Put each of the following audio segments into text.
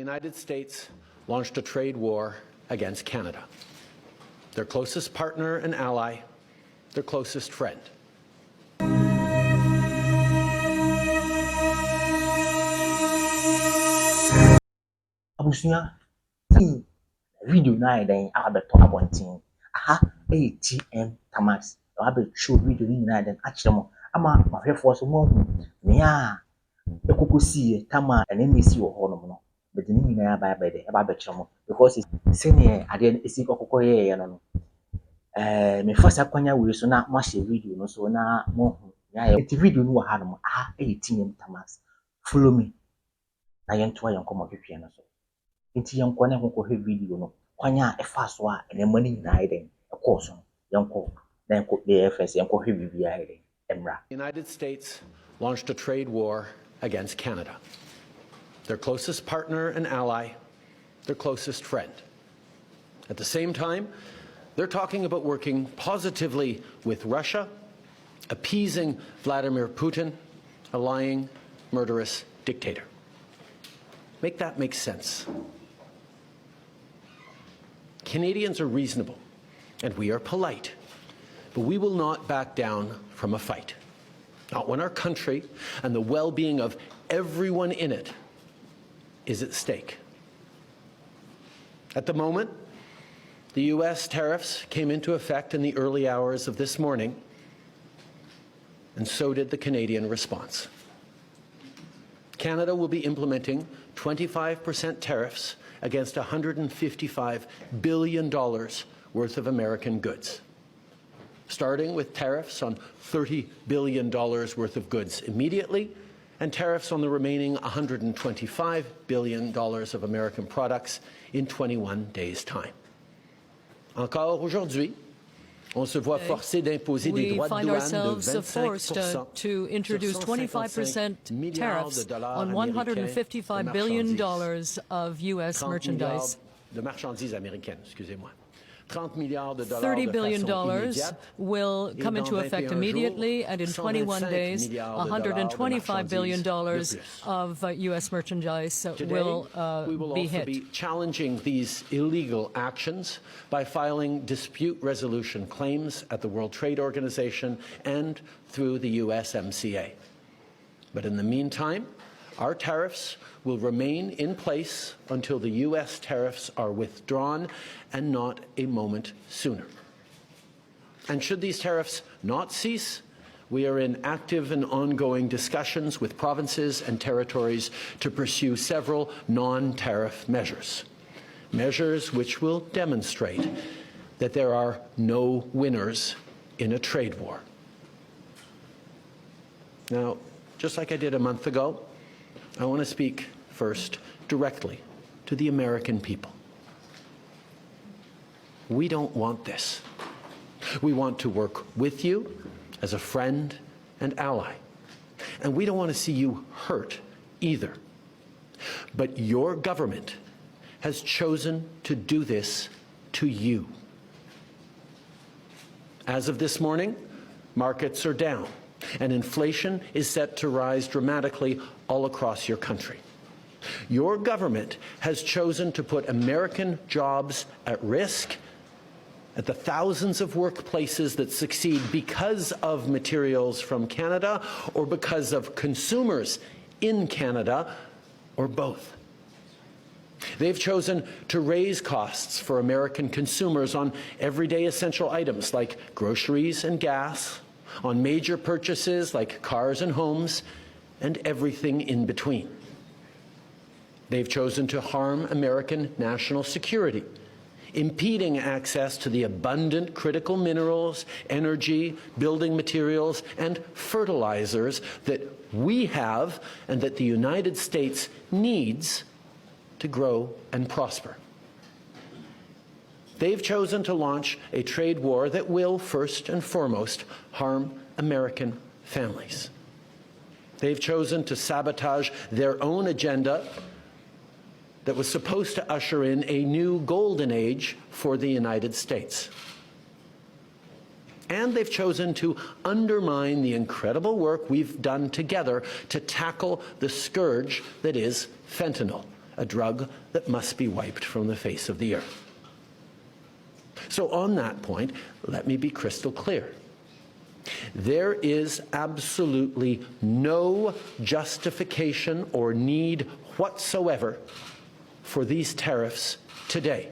The United States launched a trade war against Canada, their closest partner and ally, their closest friend. Abusua video na den abeto abontin aha ATM tamas abeto video ni na den akire mo ama mahwefo so mo hu ne a ekokosie tama ene nesi wo ho no no but ni na ba de eba bekire mo because senior ade esi kokoko ye no me fasa kwanya we so na ma share video no so na mo hu ya e video no ha no aha ATM tamas follow me na yento ayankomo hwehwe no so inti yanko na ko hwe video no kwanya efa so a ene mani na iden e ko so yanko na yanko the FS yanko hwe bibia iden emra. The United States launched a trade war against Canada, their closest partner and ally, their closest friend. At the same time, they're talking about working positively with Russia, appeasing Vladimir Putin, a lying, murderous dictator. Make that make sense. Canadians are reasonable, and we are polite, but we will not back down from a fight. Not when our country and the well-being of everyone in it is at stake. At the moment, the U.S. tariffs came into effect in the early hours of this morning, and so did the Canadian response. Canada will be implementing 25% tariffs against $155 billion worth of American goods, starting with tariffs on $30 billion worth of goods immediately, and tariffs on the remaining $125 billion of American products in 21 days' time. Encore aujourd'hui, on se voit forcé d'imposer des droits de douane de 25% to introduce 25% tariffs on $155 billion of U.S. merchandise. De marchandises américaines, excusez-moi. $30 billion will come into effect immediately, and in 21 days, $125 billion of U.S. merchandise will be hit. We will also be challenging these illegal actions by filing dispute resolution claims at the World Trade Organization and through the USMCA. But in the meantime, our tariffs will remain in place until the U.S. tariffs are withdrawn, and not a moment sooner. And should these tariffs not cease, we are in active and ongoing discussions with provinces and territories to pursue several non-tariff measures, measures which will demonstrate that there are no winners in a trade war. Now, just like I did a month ago, I want to speak first directly to the American people. We don't want this. We want to work with you as a friend and ally. And we don't want to see you hurt either. But your government has chosen to do this to you. As of this morning, markets are down, and inflation is set to rise dramatically all across your country. Your government has chosen to put American jobs at risk, at the thousands of workplaces that succeed because of materials from Canada or because of consumers in Canada, or both. They've chosen to raise costs for American consumers on everyday essential items like groceries and gas, on major purchases like cars and homes, and everything in between. They've chosen to harm American national security, impeding access to the abundant critical minerals, energy, building materials, and fertilizers that we have and that the United States needs to grow and prosper. They've chosen to launch a trade war that will, first and foremost, harm American families. They've chosen to sabotage their own agenda that was supposed to usher in a new golden age for the United States. And they've chosen to undermine the incredible work we've done together to tackle the scourge that is fentanyl, a drug that must be wiped from the face of the earth. So on that point, let me be crystal clear. There is absolutely no justification or need whatsoever for these tariffs today.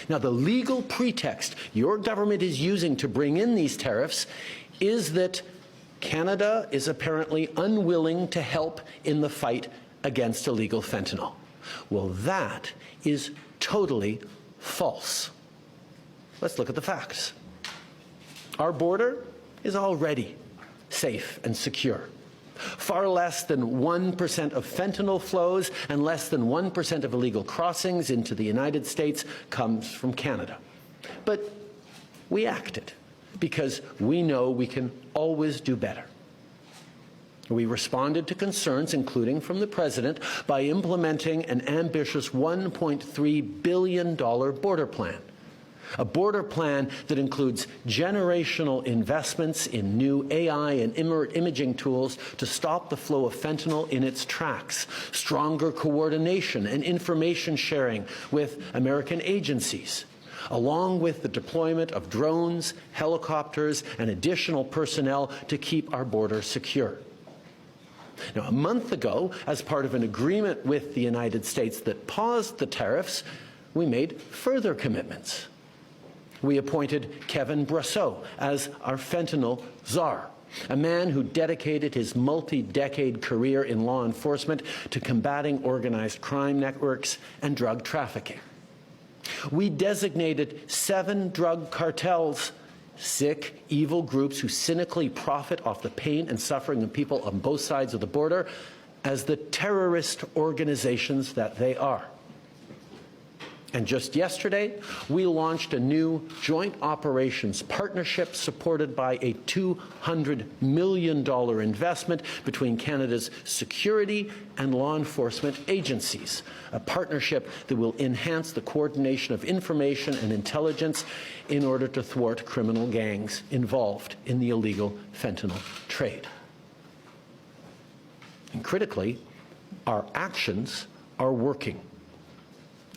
Now, the legal pretext your government is using to bring in these tariffs is that Canada is apparently unwilling to help in the fight against illegal fentanyl. Well, that is totally false. Let's look at the facts. Our border is already safe and secure. Far less than 1% of fentanyl flows and less than 1% of illegal crossings into the United States comes from Canada. But we acted because we know we can always do better. We responded to concerns, including from the President, by implementing an ambitious $1.3 billion border plan. A border plan that includes generational investments in new AI and imaging tools to stop the flow of fentanyl in its tracks, stronger coordination and information sharing with American agencies, along with the deployment of drones, helicopters, and additional personnel to keep our border secure. Now, a month ago, as part of an agreement with the United States that paused the tariffs, we made further commitments. We appointed Kevin Brasseau as our fentanyl czar, a man who dedicated his multi-decade career in law enforcement to combating organized crime networks and drug trafficking. We designated 7 drug cartels, sick, evil groups who cynically profit off the pain and suffering of people on both sides of the border, as the terrorist organizations that they are. And just yesterday, we launched a new joint operations partnership supported by a $200 million investment between Canada's security and law enforcement agencies, a partnership that will enhance the coordination of information and intelligence in order to thwart criminal gangs involved in the illegal fentanyl trade. And critically, our actions are working.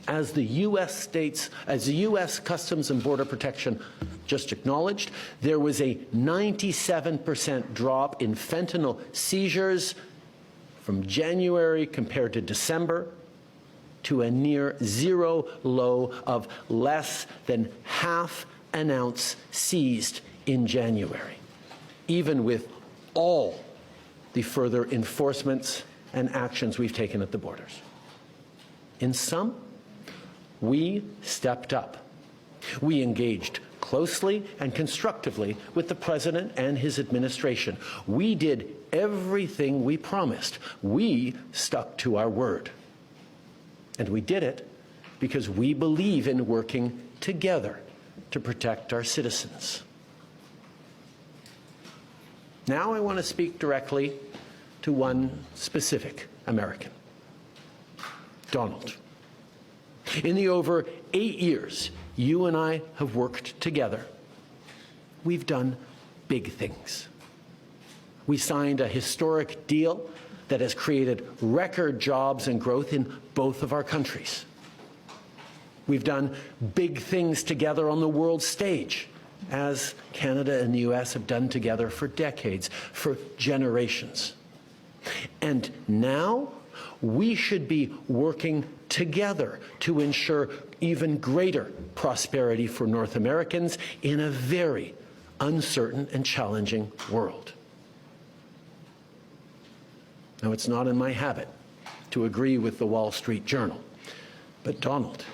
As the U.S. Customs and Border Protection just acknowledged, there was a 97% drop in fentanyl seizures from January compared to December, to a near zero low of less than half an ounce seized in January, even with all the further enforcements and actions we've taken at the borders. In sum, we stepped up. We engaged closely and constructively with the President and his administration. We did everything we promised. We stuck to our word. And we did it because we believe in working together to protect our citizens. Now I want to speak directly to one specific American, Donald. In the over 8 years you and I have worked together, we've done big things. We signed a historic deal that has created record jobs and growth in both of our countries. We've done big things together on the world stage, as Canada and the U.S. have done together for decades, for generations. And now we should be working together to ensure even greater prosperity for North Americans in a very uncertain and challenging world. Now, it's not in my habit to agree with the Wall Street Journal, but Donald,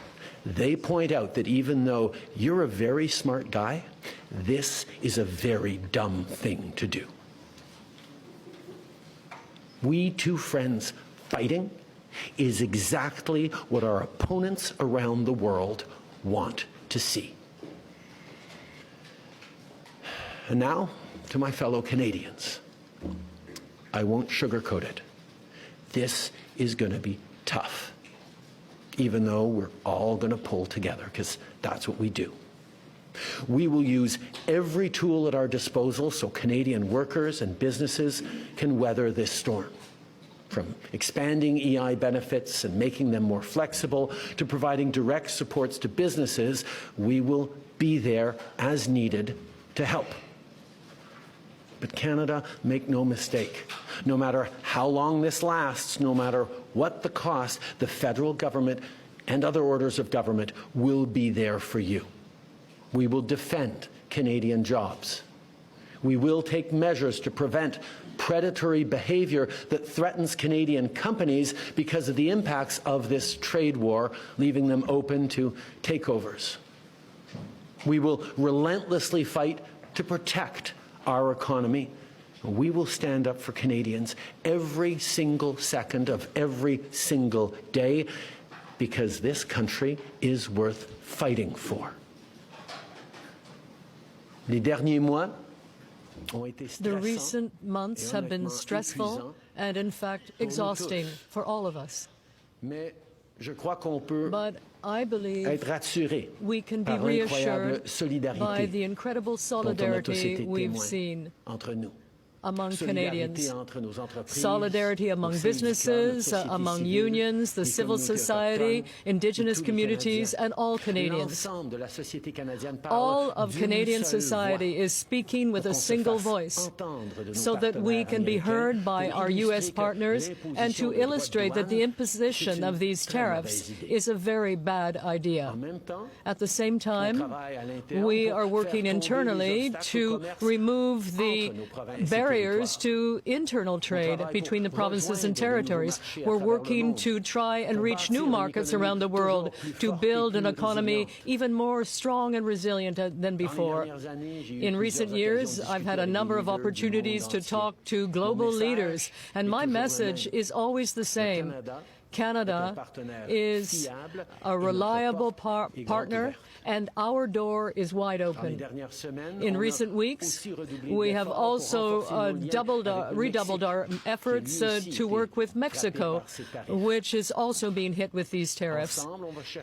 they point out that even though you're a very smart guy, this is a very dumb thing to do. We two friends fighting is exactly what our opponents around the world want to see. And now, to my fellow Canadians, I won't sugarcoat it. This is going to be tough, even though we're all going to pull together, because that's what we do. We will use every tool at our disposal so Canadian workers and businesses can weather this storm. From expanding EI benefits and making them more flexible to providing direct supports to businesses, we will be there as needed to help. But Canada, make no mistake, no matter how long this lasts, no matter what the cost, the federal government and other orders of government will be there for you. We will defend Canadian jobs. We will take measures to prevent predatory behavior that threatens Canadian companies because of the impacts of this trade war, leaving them open to takeovers. We will relentlessly fight to protect our economy. We will stand up for Canadians every single second of every single day because this country is worth fighting for. Les derniers mois The recent months have been stressful and, in fact, exhausting for all of us. But I believe we can be reassured by the incredible solidarity we've seen among Canadians. Solidarity among businesses, among unions, the civil society, Indigenous communities, and all Canadians. All of Canadian society is speaking with a single voice so that we can be heard by our U.S. partners and to illustrate that the imposition of these tariffs is a very bad idea. At the same time, we are working internally to remove the barriers to internal trade between the provinces and territories. We're working to try and reach new markets around the world, to build an economy even more strong and resilient than before. In recent years, I've had a number of opportunities to talk to global leaders, and my message is always the same. Canada is a reliable partner, and our door is wide open. In recent weeks, we have also redoubled our efforts to work with Mexico, which is also being hit with these tariffs.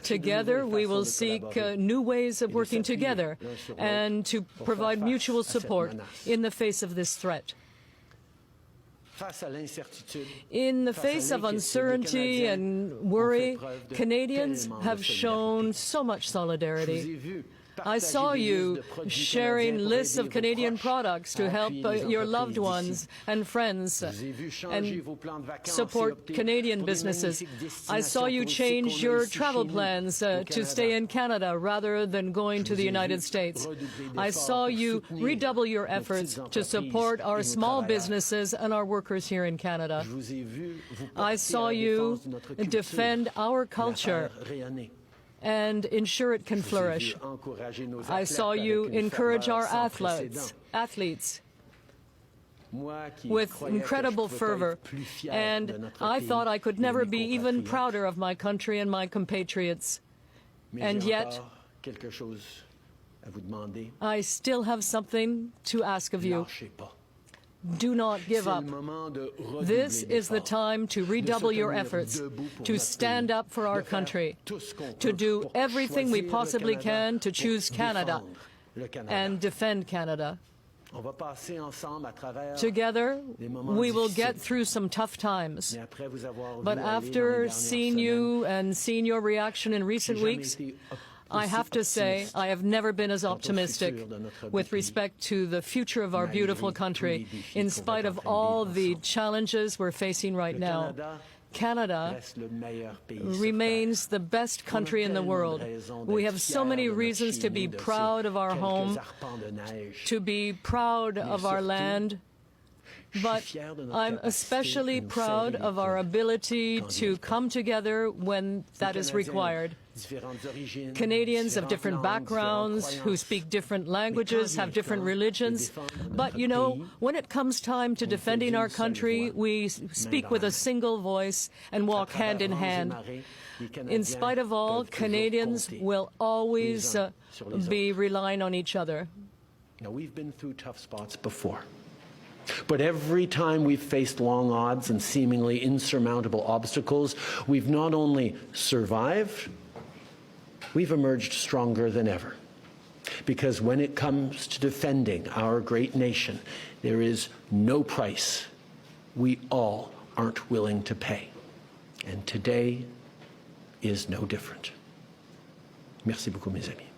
Together, we will seek new ways of working together and to provide mutual support in the face of this threat. In the face of uncertainty and worry, Canadians have shown so much solidarity. I saw you sharing lists of Canadian products to help your loved ones and friends and support Canadian businesses. I saw you change your travel plans to stay in Canada rather than going to the United States. I saw you redouble your efforts to support our small businesses and our workers here in Canada. I saw you defend our culture and ensure it can flourish. I saw you encourage our athletes with incredible fervor, and I thought I could never be even prouder of my country and my compatriots. And yet, I still have something to ask of you. Do not give up. This is the time to redouble your efforts, to stand up for our country, to do everything we possibly can to choose Canada and defend Canada. Together, we will get through some tough times. But after seeing you and seeing your reaction in recent weeks, I have to say, I have never been as optimistic with respect to the future of our beautiful country, in spite of all the challenges we're facing right now. Canada remains the best country in the world. We have so many reasons to be proud of our home, to be proud of our land, but I'm especially proud of our ability to come together when that is required. Canadians of different backgrounds, who speak different languages, have different religions. But, you know, when it comes time to defending our country, we speak with a single voice and walk hand in hand. In spite of all, Canadians will always be relying on each other. Now, we've been through tough spots before. But every time we've faced long odds and seemingly insurmountable obstacles, we've not only survived, we've emerged stronger than ever. Because when it comes to defending our great nation, there is no price we all aren't willing to pay. And today is no different. Merci beaucoup, mes amis.